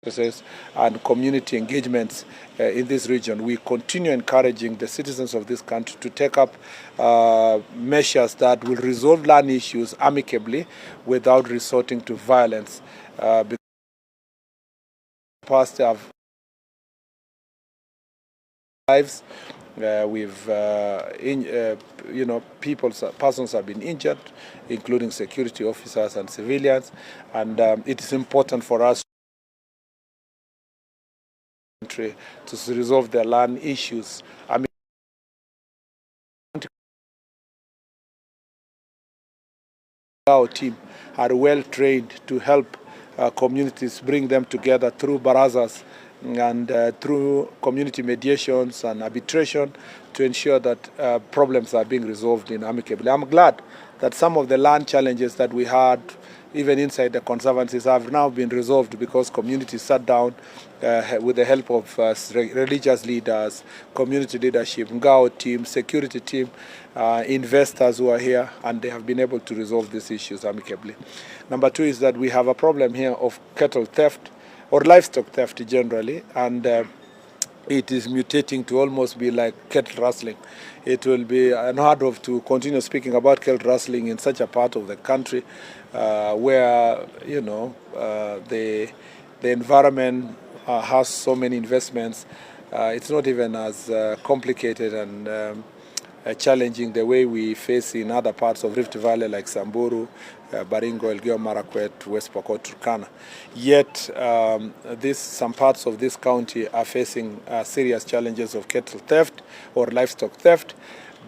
and community engagements in this region. We continue encouraging the citizens of this country to take up measures that will resolve land issues amicably without resorting to violence. Because past have lives, persons have been injured, including security officers and civilians, and it is important for us to resolve their land issues. Our team are well trained to help communities, bring them together through barazas and through community mediations and arbitration to ensure that problems are being resolved in amicably. I'm glad that some of the land challenges that we had even inside the conservancies have now been resolved because communities sat down with the help of religious leaders, community leadership, Ngao team, security team, investors who are here, and they have been able to resolve these issues amicably. Number two is that we have a problem here of cattle theft or livestock theft generally, and it is mutating to almost be like cattle rustling. It will be unheard of to continue speaking about cattle rustling in such a part of the country where the environment has so many investments. It's not even as complicated and challenging the way we face in other parts of Rift Valley like Samburu, Baringo, Elgeyo Marakwet, West Pokot, Turkana. Yet, some parts of this county are facing serious challenges of cattle theft or livestock theft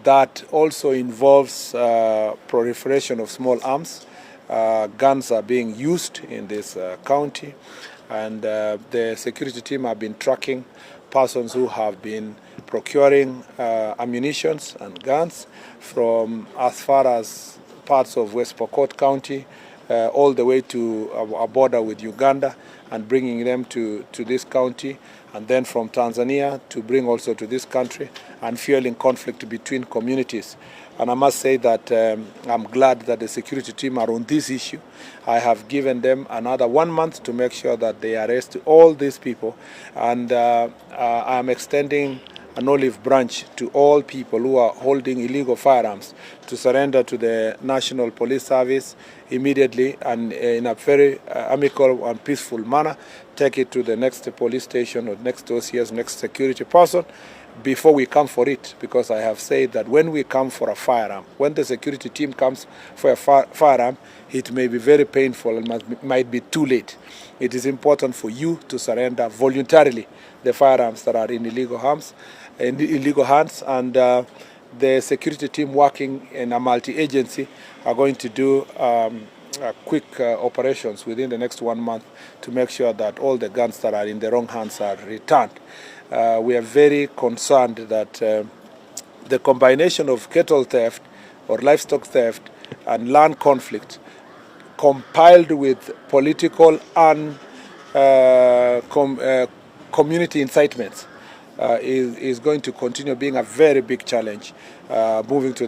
that also involves proliferation of small arms. Guns are being used in this county, and the security team have been tracking persons who have been procuring ammunitions and guns from as far as parts of West Pokot County all the way to a border with Uganda and bringing them to this county, and then from Tanzania to bring also to this country and fueling conflict between communities. And I must say that I'm glad that the security team are on this issue. I have given them another 1 month to make sure that they arrest all these people, and I'm extending an olive branch to all people who are holding illegal firearms to surrender to the National Police Service immediately and in a very amicable and peaceful manner. Take it to the next police station or next OCS, next security person before we come for it, because I have said that when we come for a firearm, when the security team comes for a firearm, it may be very painful and might be too late. It is important for you to surrender voluntarily the firearms that are in illegal hands, and the security team working in a multi-agency are going to do quick operations within the next 1 month to make sure that all the guns that are in the wrong hands are returned. We are very concerned that the combination of cattle theft or livestock theft and land conflict compiled with political and community incitements is going to continue being a very big challenge moving to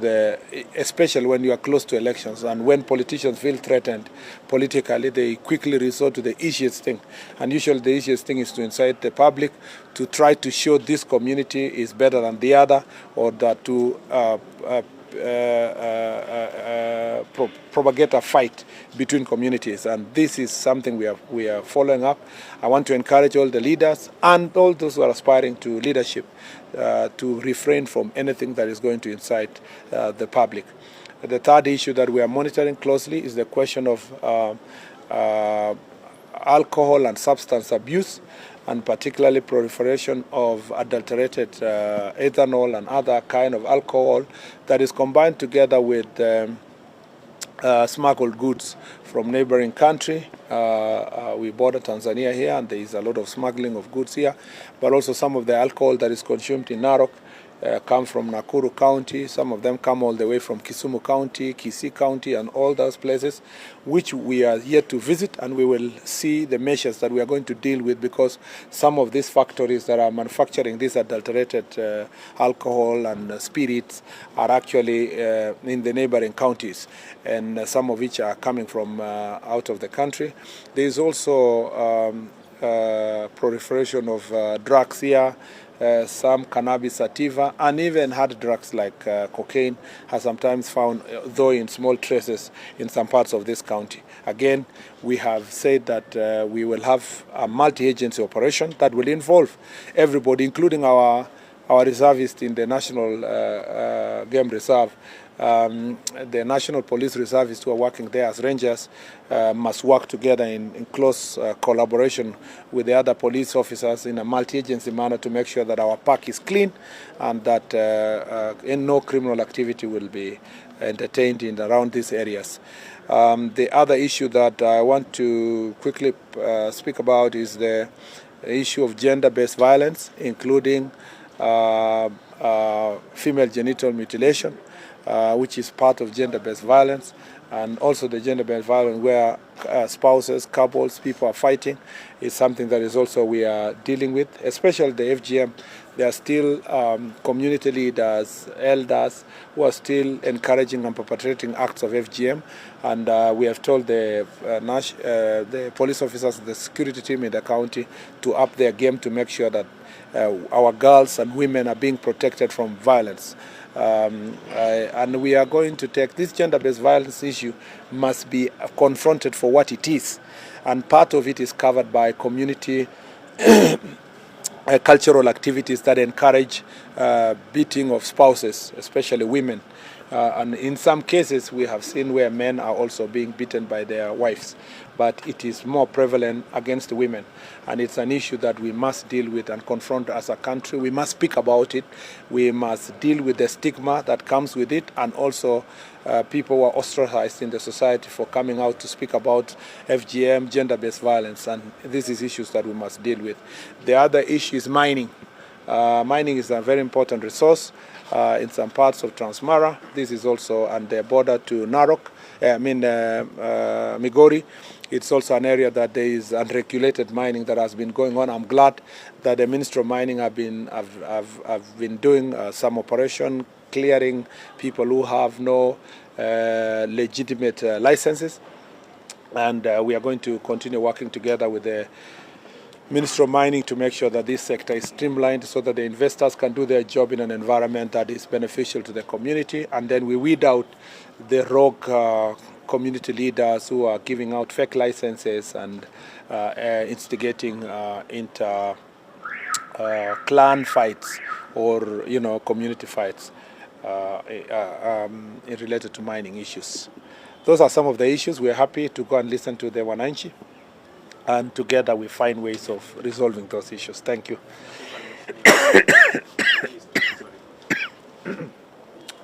especially when you are close to elections, and when politicians feel threatened politically, they quickly resort to the easiest thing. And usually the easiest thing is to incite the public to try to show this community is better than the other, or that to propagate a fight between communities. And this is something we are following up. I want to encourage all the leaders and all those who are aspiring to leadership to refrain from anything that is going to incite the public. The third issue that we are monitoring closely is the question of alcohol and substance abuse, and particularly proliferation of adulterated ethanol and other kind of alcohol that is combined together with smuggled goods from neighboring country. We border Tanzania here, and there is a lot of smuggling of goods here, but also some of the alcohol that is consumed in Narok come from Nakuru County. Some of them come all the way from Kisumu County, Kisii County, and all those places, which we are yet to visit, and we will see the measures that we are going to deal with, because some of these factories that are manufacturing this adulterated alcohol and spirits are actually in the neighboring counties, and some of which are coming from out of the country. There is also proliferation of drugs here. Some cannabis sativa, and even hard drugs like cocaine are sometimes found, though in small traces, in some parts of this county. Again, we have said that we will have a multi-agency operation that will involve everybody, including our reservists in the National Game Reserve. The National Police Reservists who are working there as rangers must work together in close collaboration with the other police officers in a multi-agency manner to make sure that our park is clean and that no criminal activity will be entertained in around these areas. The other issue that I want to quickly speak about is the issue of gender-based violence, including female genital mutilation, which is part of gender-based violence, and also the gender-based violence where spouses, couples, people are fighting is something that is also we are dealing with, especially the FGM. There are still community leaders, elders who are still encouraging and perpetrating acts of FGM, and we have told the police officers, the security team in the county to up their game to make sure that our girls and women are being protected from violence. And we are going to take this gender-based violence issue must be confronted for what it is, and part of it is covered by community cultural activities that encourage beating of spouses, especially women. And in some cases we have seen where men are also being beaten by their wives, but it is more prevalent against women, and it's an issue that we must deal with and confront as a country. We must speak about it. We must deal with the stigma that comes with it, and also people who are ostracized in the society for coming out to speak about FGM, gender-based violence, and this is issues that we must deal with. The other issue is mining. Mining is a very important resource in some parts of Transmara. This is also on the border to Narok, Migori. It's also an area that there is unregulated mining that has been going on. I'm glad that the Ministry of Mining have been doing some operation clearing people who have no legitimate licenses, and we are going to continue working together with the Ministry of Mining to make sure that this sector is streamlined so that the investors can do their job in an environment that is beneficial to the community, and then we weed out the rogue community leaders who are giving out fake licenses and instigating into clan fights or community fights related to mining issues. Those are some of the issues. We are happy to go and listen to the Wananchi, and together we find ways of resolving those issues. Thank you.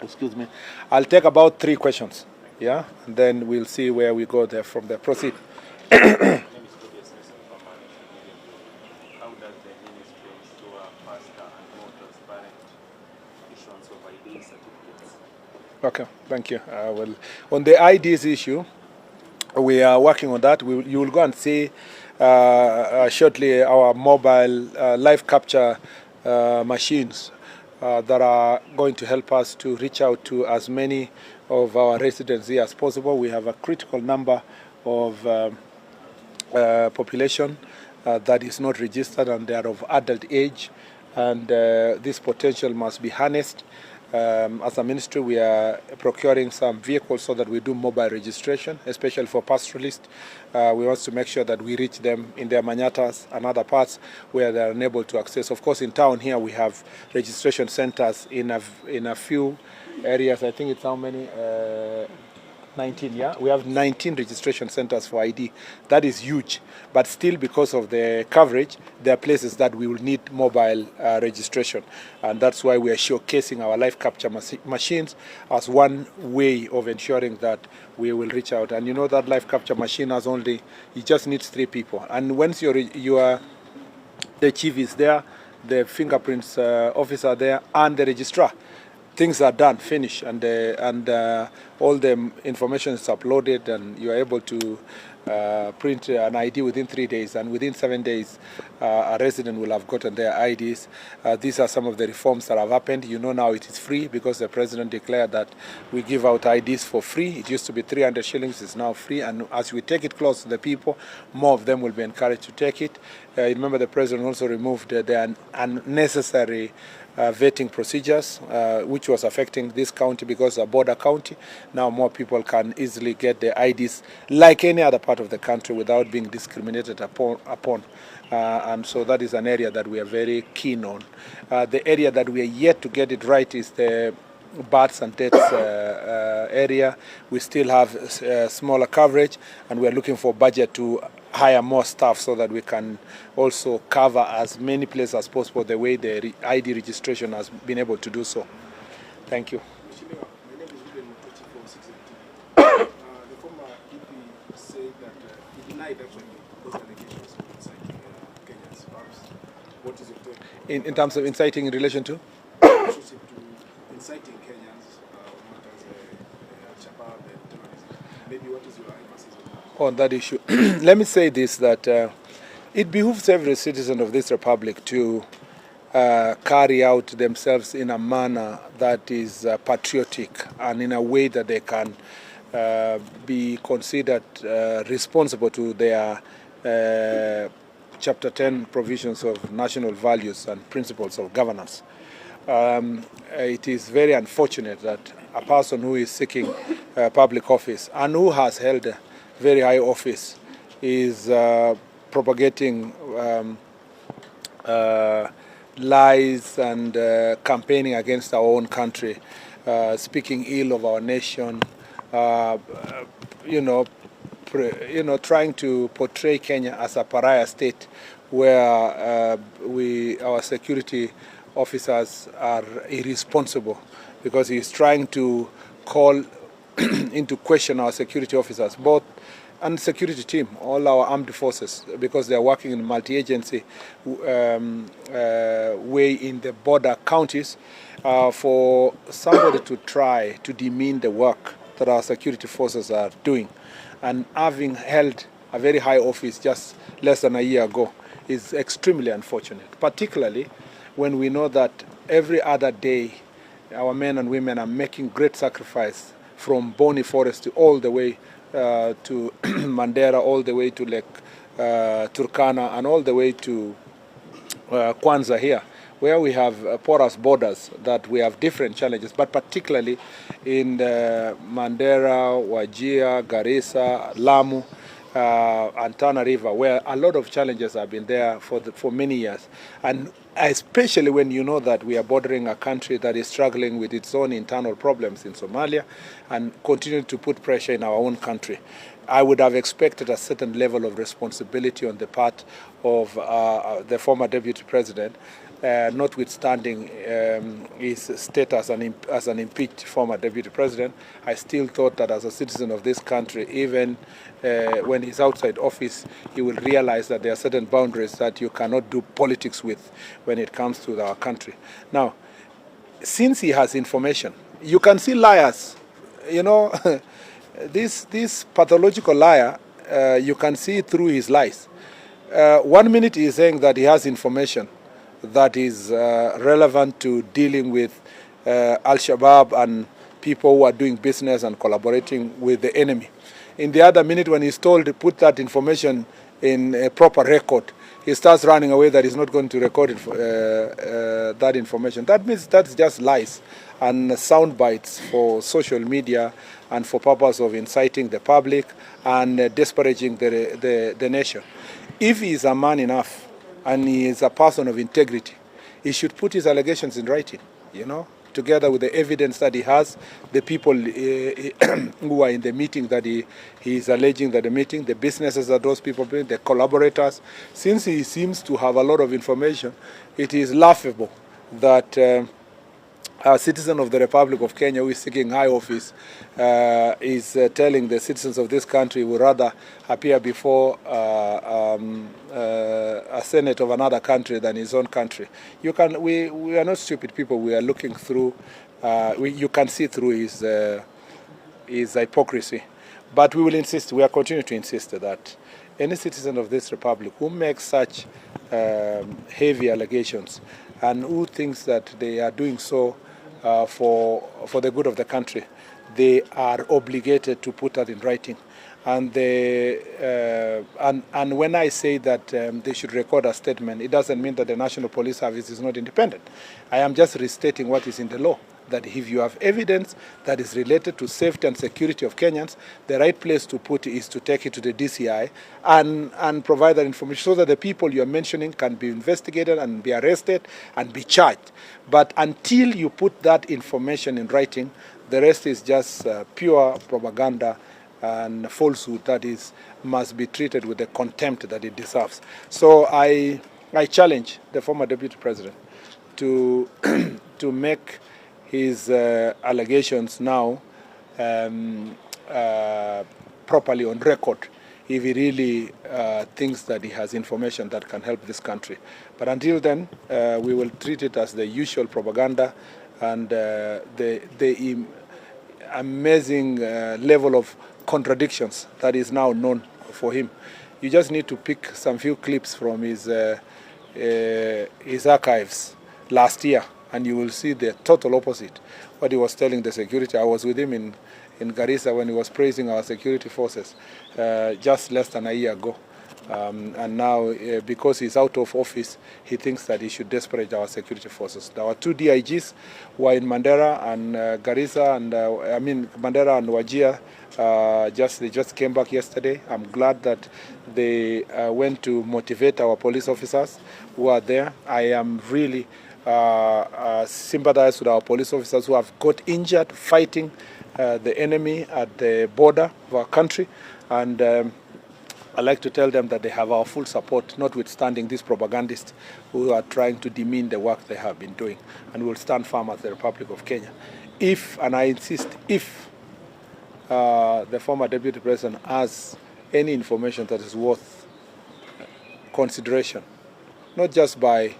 Excuse me. I'll take about 3 questions, yeah, and then we'll see where we go there from there. Proceed. Okay, thank you. Well, on the IDs issue, we are working on that. You will go and see shortly our mobile live capture machines that are going to help us to reach out to as many of our residents here as possible. We have a critical number of population that is not registered and they are of adult age, and this potential must be harnessed. As a ministry, we are procuring some vehicles so that we do mobile registration, especially for pastoralists. We want to make sure that we reach them in their manyatas and other parts where they are unable to access. Of course, in town here we have registration centers in a few areas. I think it's how many? 19, yeah? We have 19 registration centers for ID. That is huge. But still, because of the coverage, there are places that we will need mobile registration. And that's why we are showcasing our live capture machines as one way of ensuring that we will reach out. And you know that live capture machine has only, it just needs 3 people. And once the chief is there, the fingerprints officer there, and the registrar, things are done, finished, and all the information is uploaded, and you are able to print an ID within 3 days, and within 7 days a resident will have gotten their IDs. These are some of the reforms that have happened. You know, now it is free because the president declared that we give out IDs for free. It used to be 300 shillings, it's now free, and as we take it close to the people, more of them will be encouraged to take it. Remember, the president also removed the unnecessary vetting procedures, which was affecting this county because it's a border county. Now more people can easily get their IDs like any other part of the country without being discriminated upon. And so that is an area that we are very keen on. The area that we are yet to get it right is the births and deaths area. We still have smaller coverage, and we are looking for budget to hire more staff so that we can also cover as many places as possible the way the ID registration has been able to do so. Thank you. The former EP said that he denied actually those allegations of inciting Kenyans. Perhaps, what is your take? In terms of inciting in relation to? Relationship to inciting Kenyans, not as Al-Shabaab and terrorism. Maybe what is your emphasis on that issue? Let me say this, that it behooves every citizen of this republic to carry out themselves in a manner that is patriotic and in a way that they can be considered responsible to their Chapter 10 provisions of national values and principles of governance. It is very unfortunate that a person who is seeking public office and who has held a very high office is propagating lies and campaigning against our own country, speaking ill of our nation, trying to portray Kenya as a pariah state where our security officers are irresponsible, because he's trying to call into question our security officers, both and security team, all our armed forces, because they are working in multi-agency way in the border counties. For somebody to try to demean the work that our security forces are doing, and having held a very high office just less than a year ago, is extremely unfortunate, particularly when we know that every other day our men and women are making great sacrifice from Boni Forest all the way to Mandera, all the way to Lake Turkana, and all the way to Kwanza here, where we have porous borders, that we have different challenges, but particularly in Mandera, Wajir, Garissa, Lamu, and Tana River, where a lot of challenges have been there for many years. And especially when you know that we are bordering a country that is struggling with its own internal problems in Somalia and continuing to put pressure in our own country. I would have expected a certain level of responsibility on the part of the former deputy president, notwithstanding his status as an impeached former deputy president. I still thought that as a citizen of this country, even when he's outside office, he will realize that there are certain boundaries that you cannot do politics with when it comes to our country. Now, since he has information, you can see liars, this pathological liar, you can see through his lies. 1 minute he is saying that he has information that is relevant to dealing with Al-Shabaab and people who are doing business and collaborating with the enemy. In the other minute, when he's told to put that information in a proper record, he starts running away that he's not going to record that information. That means that's just lies and sound bites for social media and for purpose of inciting the public and disparaging the nation. If he is a man enough and he is a person of integrity, he should put his allegations in writing, together with the evidence that he has, the people who are in the meeting that he is alleging that the meeting, the businesses that those people bring, the collaborators. Since he seems to have a lot of information, it is laughable that a citizen of the Republic of Kenya who is seeking high office is telling the citizens of this country would rather appear before a senate of another country than his own country. We are not stupid people. We are looking through. You can see through his hypocrisy, but we will insist. We are continuing to insist that any citizen of this republic who makes such heavy allegations and who thinks that they are doing so for the good of the country, they are obligated to put that in writing. And and when I say that they should record a statement, it doesn't mean that the National Police Service is not independent. I am just restating what is in the law, that if you have evidence that is related to safety and security of Kenyans, the right place to put it is to take it to the DCI and provide that information so that the people you are mentioning can be investigated and be arrested and be charged. But until you put that information in writing, the rest is just pure propaganda and falsehood that must be treated with the contempt that it deserves. So I challenge the former deputy president to to make his allegations now properly on record if he really thinks that he has information that can help this country. But until then, we will treat it as the usual propaganda and the amazing level of contradictions that is now known for him. You just need to pick some few clips from his archives last year, and you will see the total opposite. What he was telling the security. I was with him in Garissa when he was praising our security forces just less than a year ago. And now, because he's out of office, he thinks that he should disparage our security forces. There were 2 DIGs who are in Mandera and Garissa, and Mandera and Wajir. They just came back yesterday. I'm glad that they went to motivate our police officers who are there. I am really sympathize with our police officers who have got injured fighting the enemy at the border of our country, and I like to tell them that they have our full support, notwithstanding these propagandists who are trying to demean the work they have been doing, and will stand firm as the Republic of Kenya. If, and I insist, if the former deputy president has any information that is worth consideration, not just by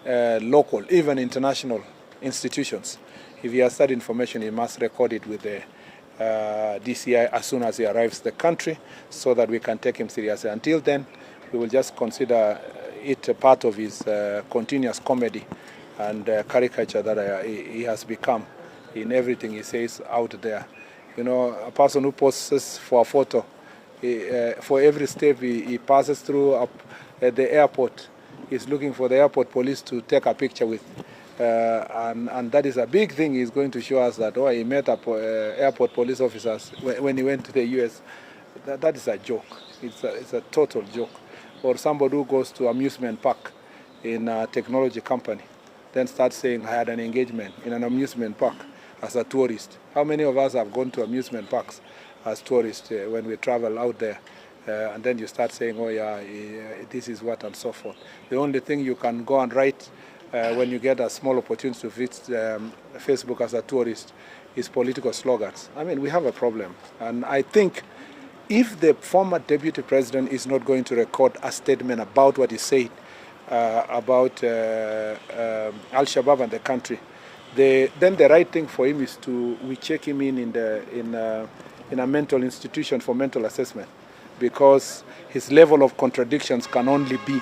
local, even international institutions. If he has that information, he must record it with the DCI as soon as he arrives the country so that we can take him seriously. Until then, we will just consider it a part of his continuous comedy and caricature that he has become in everything he says out there. You know, a person who poses for a photo, for every step he passes through the airport, he's looking for the airport police to take a picture with. And that is a big thing. He's going to show us that, he met airport police officers when he went to the US. That is a joke. It's a total joke. Or somebody who goes to amusement park in a technology company, then starts saying, I had an engagement in an amusement park as a tourist. How many of us have gone to amusement parks as tourists when we travel out there? And then you start saying, this is what, and so forth. The only thing you can go and write when you get a small opportunity to visit Facebook as a tourist is political slogans. I mean, we have a problem. And I think if the former deputy president is not going to record a statement about what he said about Al-Shabaab and the country, then the right thing for him is we check him in a mental institution for mental assessment, because his level of contradictions can only be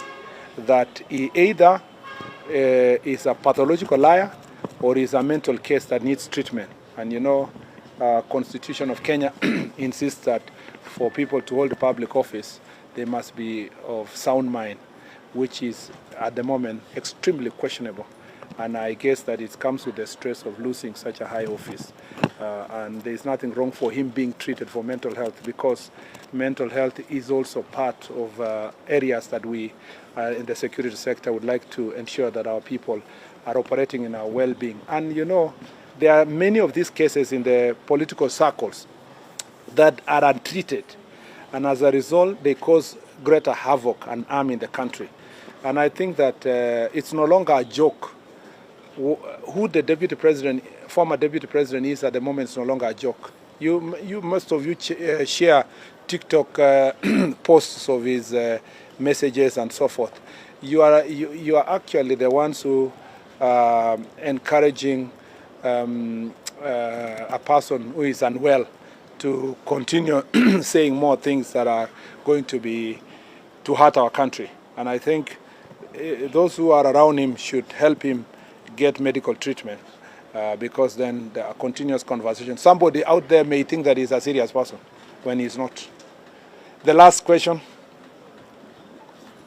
that he either is a pathological liar or is a mental case that needs treatment. And you know, Constitution of Kenya insists that for people to hold public office, they must be of sound mind, which is at the moment extremely questionable. And I guess that it comes with the stress of losing such a high office. And there's nothing wrong for him being treated for mental health, because mental health is also part of areas that we in the security sector would like to ensure that our people are operating in our well-being. And you know, there are many of these cases in the political circles that are untreated. And as a result, they cause greater havoc and harm in the country. And I think that it's no longer a joke. Who the deputy president, former deputy president is at the moment is no longer a joke. Most of you share TikTok posts of his messages and so forth. You are actually the ones who are encouraging a person who is unwell to continue saying more things that are going to hurt our country. And I think those who are around him should help him get medical treatment, because then there are continuous conversations. Somebody out there may think that he's a serious person when he's not. The last question.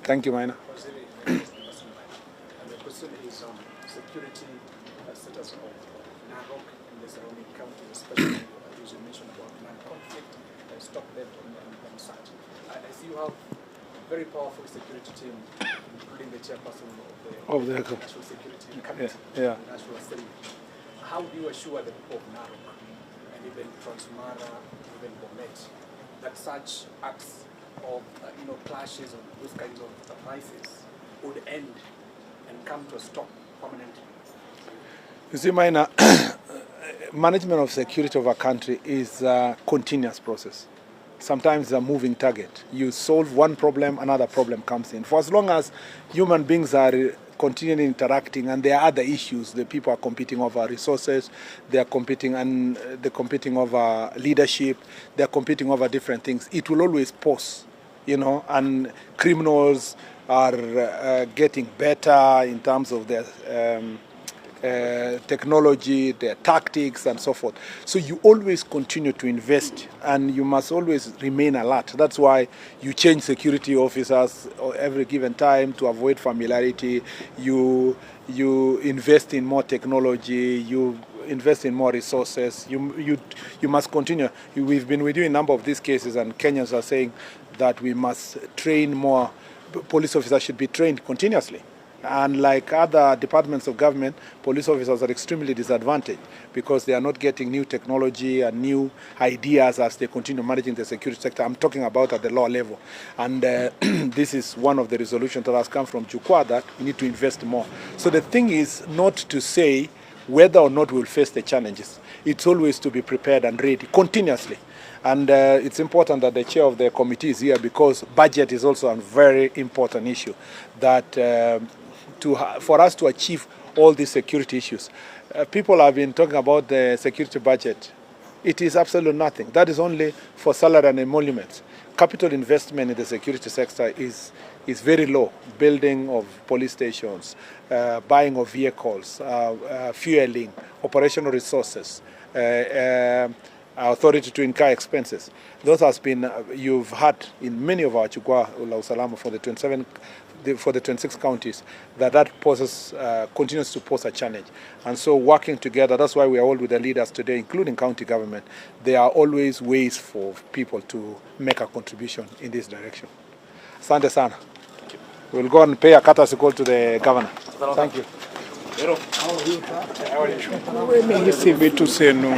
Thank you, Maina. And the question is on security status of Narok and the surrounding counties, especially as you mentioned about land conflict and stop them on such. I see you have a very powerful security team, including the chairperson of the National Security Committee, Yeah. the National Assembly. How do you assure the people of Narok and even Transmara, even Bomet, that such acts of clashes or those kinds of crises would end and come to a stop permanently? You see, Maina, management of security of a country is a continuous process. Sometimes it's a moving target. You solve one problem, another problem comes in. For as long as human beings are continually interacting and there are other issues, the people are competing over resources, they are competing and they're competing over leadership, they're competing over different things. It will always pause, and criminals are getting better in terms of their technology, their tactics, and so forth. So you always continue to invest, and you must always remain alert. That's why you change security officers every given time to avoid familiarity. You invest in more technology. You invest in more resources. You must continue. We've been with you in a number of these cases, and Kenyans are saying that we must train more. Police officers should be trained continuously. And like other departments of government, police officers are extremely disadvantaged because they are not getting new technology and new ideas as they continue managing the security sector. I'm talking about at the law level. And this is one of the resolutions that has come from Jukwaa that we need to invest more. So the thing is not to say whether or not we'll face the challenges. It's always to be prepared and ready continuously. And it's important that the chair of the committee is here because budget is also a very important issue that for us to achieve all these security issues. People have been talking about the security budget. It is absolutely nothing. That is only for salary and emoluments. Capital investment in the security sector is very low. Building of police stations, buying of vehicles, fueling, operational resources, authority to incur expenses. Those has been, you've had in many of our Jukwaa La Usalama for the 26 counties, that poses, continues to pose a challenge. And so working together, that's why we are all with the leaders today, including county government. There are always ways for people to make a contribution in this direction. Asante sana. We'll go and pay a courtesy call to the governor. Thank you. Wewe ni hizi vitu zenu